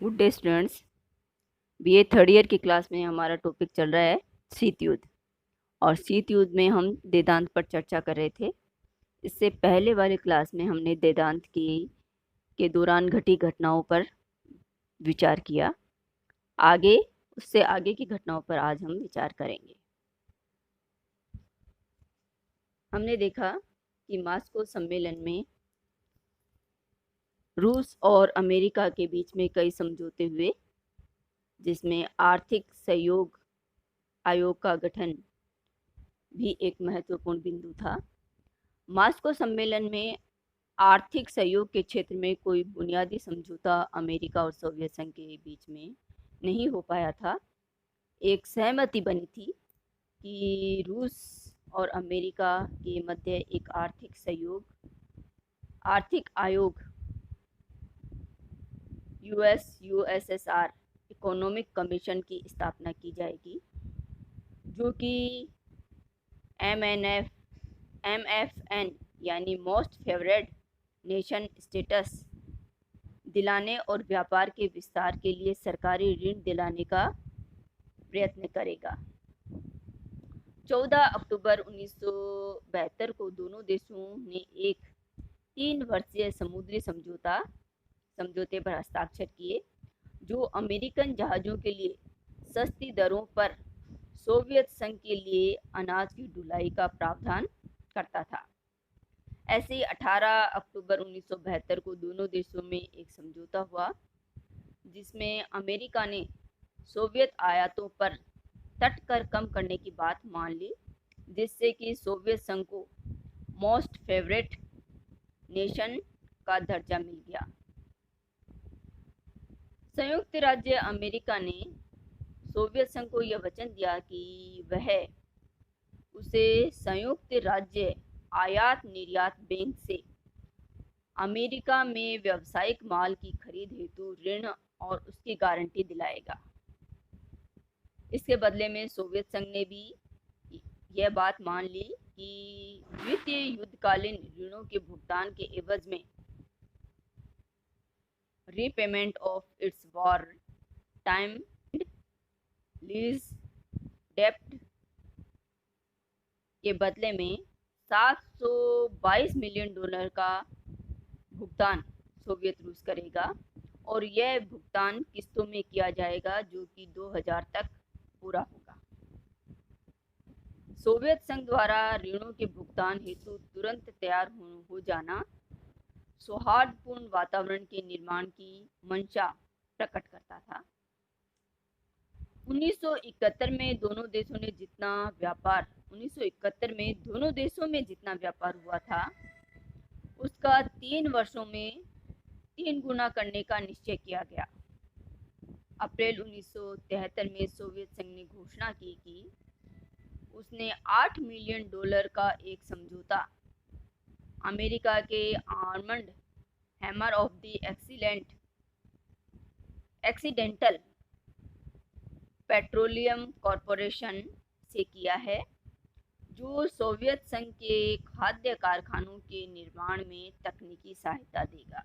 Good day students. BA third year की class में हमारा टॉपिक चल रहा है शीत युद्ध। और शीत युद्ध में हम वेदांत पर चर्चा कर रहे थे। इससे पहले वाली क्लास में हमने वेदांत की के दौरान घटी घटनाओं पर विचार किया। आगे उससे आगे की घटनाओं पर आज हम विचार करेंगे। हमने देखा कि मास्को सम्मेलन में रूस और अमेरिका के बीच में कई समझौते हुए, जिसमें आर्थिक सहयोग आयोग का गठन भी एक महत्वपूर्ण बिंदु था। मास्को सम्मेलन में आर्थिक सहयोग के क्षेत्र में कोई बुनियादी समझौता अमेरिका और सोवियत संघ के बीच में नहीं हो पाया था। एक सहमति बनी थी कि रूस और अमेरिका के मध्य एक आर्थिक आयोग यूएसएसआर इकोनॉमिक कमीशन की स्थापना की जाएगी, जो कि एमएफएन यानी मोस्ट फेवरेट नेशन स्टेटस दिलाने और व्यापार के विस्तार के लिए सरकारी ऋण दिलाने का प्रयत्न करेगा। 14 अक्टूबर 1972 को दोनों देशों ने एक 3 वर्षीय समुद्री समझौते पर हस्ताक्षर किए, जो अमेरिकन जहाज़ों के लिए सस्ती दरों पर सोवियत संघ के लिए अनाज की ढुलाई का प्रावधान करता था। ऐसे ही 18 अक्टूबर 1972 को दोनों देशों में एक समझौता हुआ, जिसमें अमेरिका ने सोवियत आयातों पर तट कर कम करने की बात मान ली, जिससे कि सोवियत संघ को मोस्ट फेवरेट नेशन का दर्जा मिल गया। संयुक्त राज्य अमेरिका ने सोवियत संघ को यह वचन दिया कि वह उसे संयुक्त राज्य आयात निर्यात बैंक से अमेरिका में व्यावसायिक माल की खरीद हेतु ऋण और उसकी गारंटी दिलाएगा। इसके बदले में सोवियत संघ ने भी यह बात मान ली कि द्वितीय युद्धकालीन ऋणों के भुगतान के एवज में repayment of its war time lease डेप्ट के बदले में $722 मिलियन का भुगतान सोवियत रूस करेगा, और यह भुगतान किस्तों में किया जाएगा, जो कि 2000 तक पूरा होगा। सोवियत संघ द्वारा ऋणों के भुगतान हेतु तुरंत तैयार हो जाना सौहार्दपूर्ण वातावरण के निर्माण की मंशा प्रकट करता था। 1971 में दोनों देशों में जितना व्यापार हुआ था, उसका 3 वर्षों में 3 गुना करने का निश्चय किया गया। अप्रैल 1973 में सोवियत संघ ने घोषणा की कि उसने $8 मिलियन का एक समझौता अमेरिका के armoured hammer of the accidental petroleum corporation से किया है, जो सोवियत संघ के खाद्य कारखानों के निर्माण में तकनीकी सहायता देगा।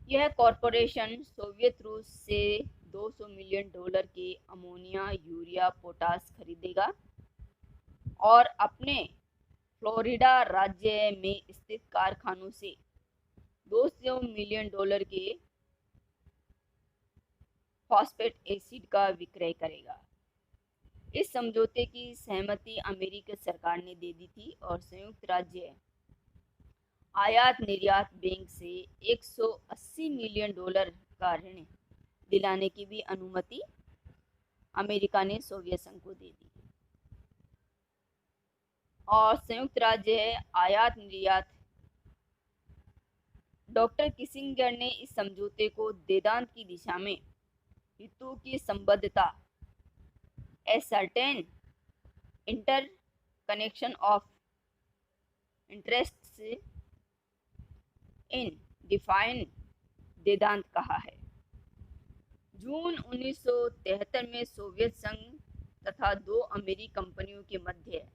यह कॉरपोरेशन सोवियत रूस से $200 मिलियन के अमोनिया, यूरिया, पोटास खरीदेगा और अपने फ्लोरिडा राज्य में स्थित कारखानों से $200 मिलियन के फॉस्फेट एसिड का विक्रय करेगा। इस समझौते की सहमति अमेरिकी सरकार ने दे दी थी और संयुक्त राज्य आयात निर्यात बैंक से $180 मिलियन का ऋण दिलाने की भी अनुमति अमेरिका ने सोवियत संघ को दे दी। और संयुक्त राज्य आयात निर्यात डॉक्टर किसिंगर ने इस समझौते को वेदांत की दिशा में हितों की संबद्धता, a certain interconnection of interests in define Vedanta कहा है। जून 1973 में सोवियत संघ तथा 2 अमेरिकी कंपनियों के मध्य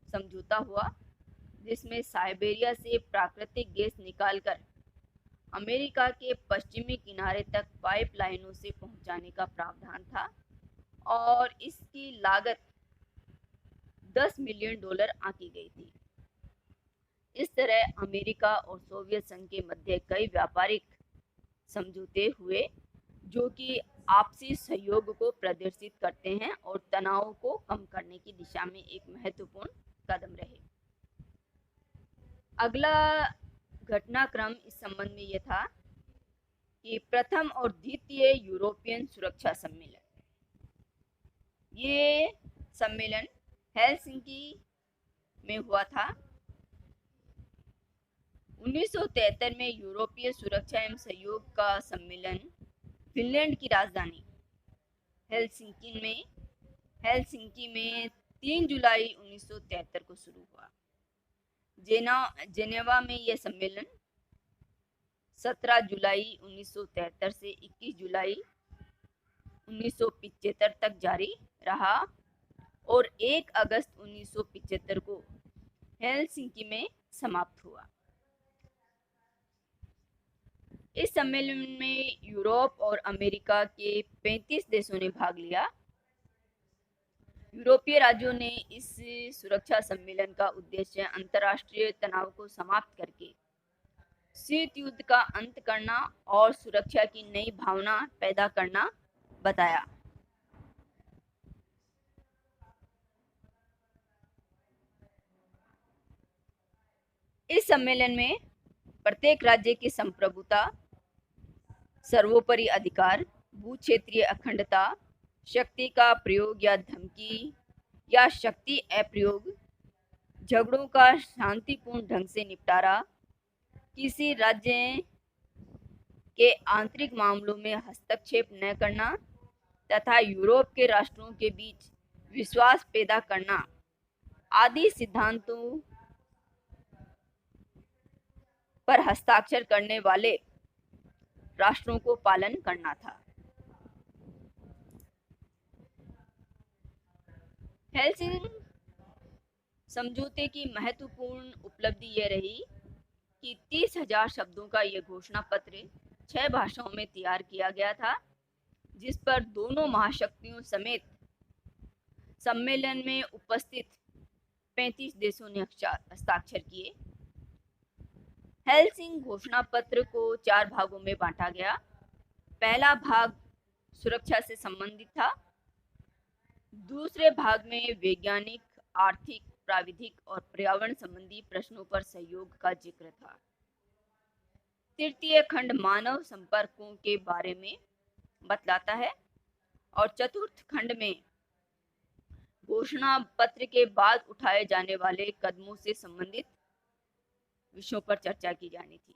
समझौता हुआ, जिसमें साइबेरिया से प्राकृतिक गैस निकालकर अमेरिका के पश्चिमी किनारे तक पाइपलाइनों से पहुंचाने का प्रावधान था और इसकी लागत $10 मिलियन आंकी गई थी। इस तरह अमेरिका और सोवियत संघ के मध्य कई व्यापारिक समझौते हुए जो कि आपसी सहयोग को प्रदर्शित करते हैं और तनाव को कम करने की दिशा में एक महत्वपूर्ण कदम रहे। अगला घटनाक्रम इस संबंध में यह था कि प्रथम और द्वितीय यूरोपियन सुरक्षा सम्मेलन। ये सम्मेलन हेलसिंकी में हुआ था। 1973 में यूरोपीय सुरक्षा एवं सहयोग का सम्मेलन फिनलैंड की राजधानी हेलसिंकी में 3 जुलाई 1973 को शुरू हुआ। जेनेवा में यह सम्मेलन 17 जुलाई 1973 से 21 जुलाई 1975 तक जारी रहा और 1 अगस्त 1975 को हेलसिंकी में समाप्त हुआ। इस सम्मेलन में यूरोप और अमेरिका के 35 देशों ने भाग लिया। यूरोपीय राज्यों ने इस सुरक्षा सम्मेलन का उद्देश्य अंतर्राष्ट्रीय तनाव को समाप्त करके शीत युद्ध का अंत करना और सुरक्षा की नई भावना पैदा करना बताया। इस सम्मेलन में प्रत्येक राज्य की संप्रभुता, सर्वोपरि अधिकार, भूक्षेत्रीय अखंडता, शक्ति का प्रयोग या धमकी या शक्ति अप्रयोग, झगड़ों का शांतिपूर्ण ढंग से निपटारा, किसी राज्य के आंतरिक मामलों में हस्तक्षेप न करना तथा यूरोप के राष्ट्रों के बीच विश्वास पैदा करना आदि सिद्धांतों पर हस्ताक्षर करने वाले राष्ट्रों को पालन करना था। हेलसिंकी समझौते की महत्वपूर्ण उपलब्धि यह रही कि 30,000 शब्दों का यह घोषणा पत्र 6 भाषाओं में तैयार किया गया था, जिस पर दोनों महाशक्तियों समेत सम्मेलन में उपस्थित 35 देशों ने हस्ताक्षर किए। हेलसिंकी घोषणा पत्र को 4 भागों में बांटा गया। पहला भाग सुरक्षा से संबंधित था। दूसरे भाग में वैज्ञानिक, आर्थिक, प्राविधिक और पर्यावरण संबंधी प्रश्नों पर सहयोग का जिक्र था। तृतीय खंड मानव संपर्कों के बारे में बतलाता है और चतुर्थ खंड में घोषणा पत्र के बाद उठाए जाने वाले कदमों से संबंधित विषयों पर चर्चा की जानी थी।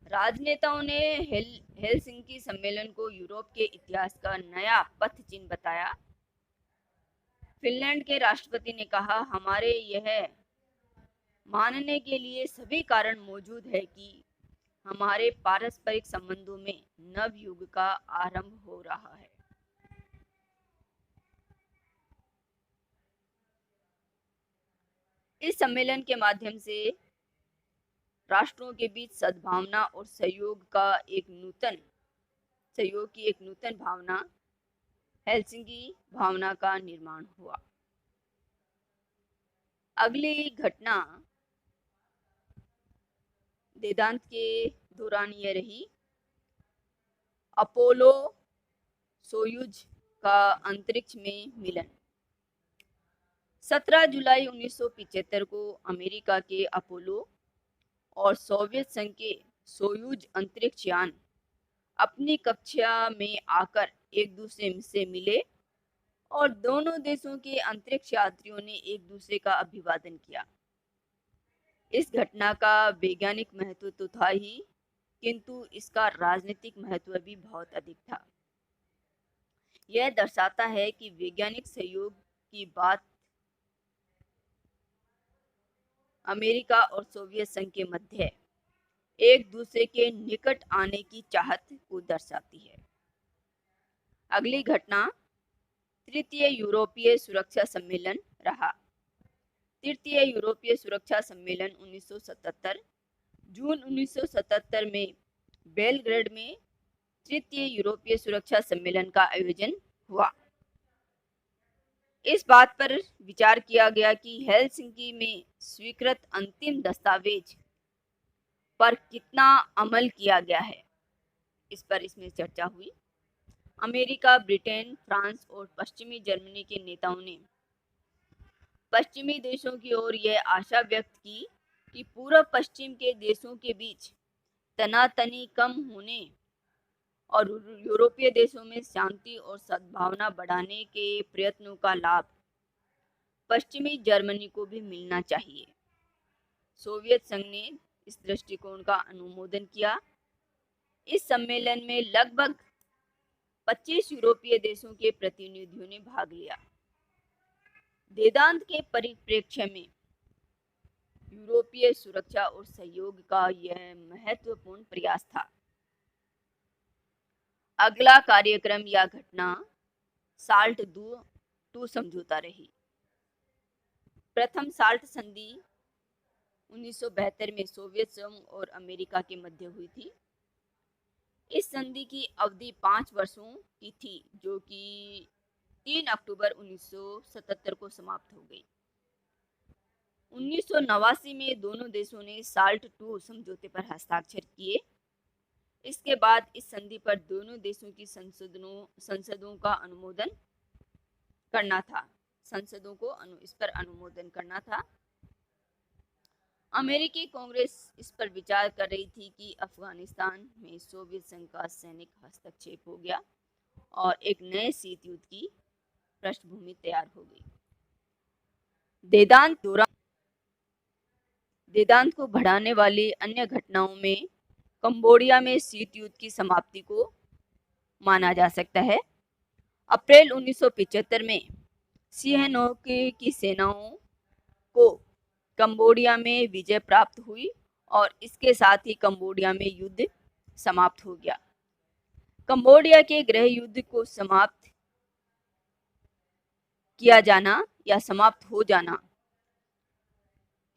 राजनेताओं ने हेलसिंकी सम्मेलन को यूरोप के इतिहास का नया पथ चिन्ह बताया। फिनलैंड के राष्ट्रपति ने कहा, हमारे यह मानने के लिए सभी कारण मौजूद है कि हमारे पारस्परिक संबंधों में नव युग का आरंभ हो रहा है। इस सम्मेलन के माध्यम से राष्ट्रों के बीच सद्भावना और सहयोग की एक नूतन भावना, हेलसिंकी भावना का निर्माण हुआ। अगली घटना वेदांत के दौरान यह रही, अपोलो सोयुज का अंतरिक्ष में मिलन। 17 जुलाई 1975 को अमेरिका के अपोलो और सोवियत संघ के सोयुज अंतरिक्ष यान अपनी कक्षा में आकर एक दूसरे से मिले और दोनों देशों के अंतरिक्ष यात्रियों ने एक दूसरे का अभिवादन किया। इस घटना का वैज्ञानिक महत्व तो था ही, किंतु इसका राजनीतिक महत्व भी बहुत अधिक था। यह दर्शाता है कि वैज्ञानिक सहयोग की बात अमेरिका और सोवियत संघ के मध्य एक दूसरे के निकट आने की चाहत को दर्शाती है। अगली घटना तृतीय यूरोपीय सुरक्षा सम्मेलन रहा। तृतीय यूरोपीय सुरक्षा सम्मेलन 1977 जून 1977 में बेलग्रेड में तृतीय यूरोपीय सुरक्षा सम्मेलन का आयोजन हुआ। इस बात पर विचार किया गया कि हेलसिंकी में स्वीकृत अंतिम दस्तावेज पर कितना अमल किया गया है, इस पर इसमें चर्चा हुई। अमेरिका, ब्रिटेन, फ्रांस और पश्चिमी जर्मनी के नेताओं ने पश्चिमी देशों की ओर यह आशा व्यक्त की कि पूर्व पश्चिम के देशों के बीच तनातनी कम होने और यूरोपीय देशों में शांति और सद्भावना बढ़ाने के प्रयत्नों का लाभ पश्चिमी जर्मनी को भी मिलना चाहिए। सोवियत संघ ने इस दृष्टिकोण का अनुमोदन किया। इस सम्मेलन में लगभग 25 यूरोपीय देशों के प्रतिनिधियों ने भाग लिया। वेदांत के परिप्रेक्ष्य में यूरोपीय सुरक्षा और सहयोग का यह महत्वपूर्ण प्रयास था। अगला कार्यक्रम या घटना साल्ट II समझौता रही। प्रथम साल्ट संधि 1972 में सोवियत संघ और अमेरिका के मध्य हुई थी। इस संधि की अवधि 5 वर्षों की थी, जो कि 3 अक्टूबर 1977 को समाप्त हो गई। 1989 में दोनों देशों ने साल्ट II समझौते पर हस्ताक्षर किए। इसके बाद इस संधि पर दोनों देशों की संसदों का अनुमोदन करना था। संसदों को इस पर अनुमोदन करना था। अमेरिकी कांग्रेस इस पर विचार कर रही थी कि अफगानिस्तान में सोवियत संघ का सैनिक हस्तक्षेप हो गया और एक नए शीत युद्ध की पृष्ठभूमि तैयार हो गई। वेदांत को बढ़ाने वाली अन्य घटनाओं में कंबोडिया में शीत युद्ध की समाप्ति को माना जा सकता है। अप्रैल 1975 में सिहनोक की सेनाओं को कंबोडिया में विजय प्राप्त हुई और इसके साथ ही कंबोडिया में युद्ध समाप्त हो गया। कंबोडिया के गृह युद्ध को समाप्त किया जाना या समाप्त हो जाना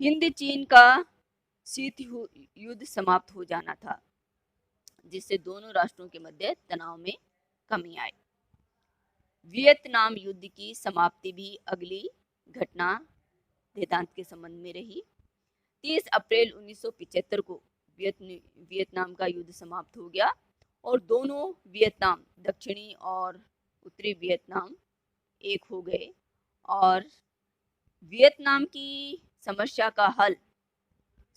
हिंद चीन का शीत युद्ध समाप्त हो जाना था, जिससे दोनों राष्ट्रों के मध्य तनाव में कमी आई। वियतनाम युद्ध की समाप्ति भी अगली घटना वेदांत के संबंध में रही। 30 अप्रैल 1975 को वियतनाम का युद्ध समाप्त हो गया और दोनों वियतनाम, दक्षिणी और उत्तरी वियतनाम एक हो गए और वियतनाम की समस्या का हल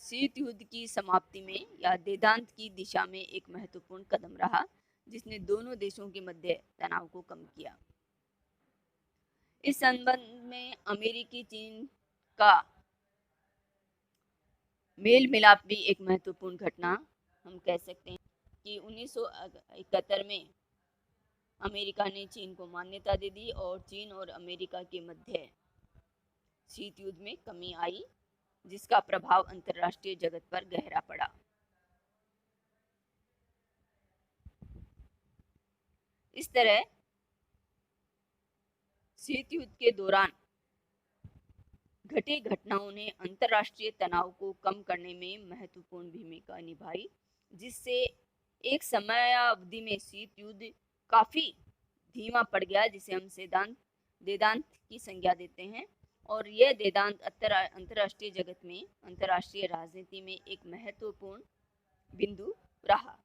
शीत युद्ध की समाप्ति में या वेदांत की दिशा में एक महत्वपूर्ण कदम रहा, जिसने दोनों देशों के मध्य तनाव को कम किया। इस संबंध में अमेरिकी चीन का मेल मिलाप भी एक महत्वपूर्ण घटना हम कह सकते हैं कि 1971 में अमेरिका ने चीन को मान्यता दे दी और चीन और अमेरिका के मध्य शीत युद्ध में कमी आई, जिसका प्रभाव अंतर्राष्ट्रीय जगत पर गहरा पड़ा। इस तरह शीत युद्ध के दौरान घटी घटनाओं ने अंतर्राष्ट्रीय तनाव को कम करने में महत्वपूर्ण भूमिका निभाई, जिससे एक समयावधि में शीत युद्ध काफी धीमा पड़ गया, जिसे हम वेदांत की संज्ञा देते हैं। और यह वेदांत अंतर्राष्ट्रीय जगत में, अंतर्राष्ट्रीय राजनीति में एक महत्वपूर्ण बिंदु रहा।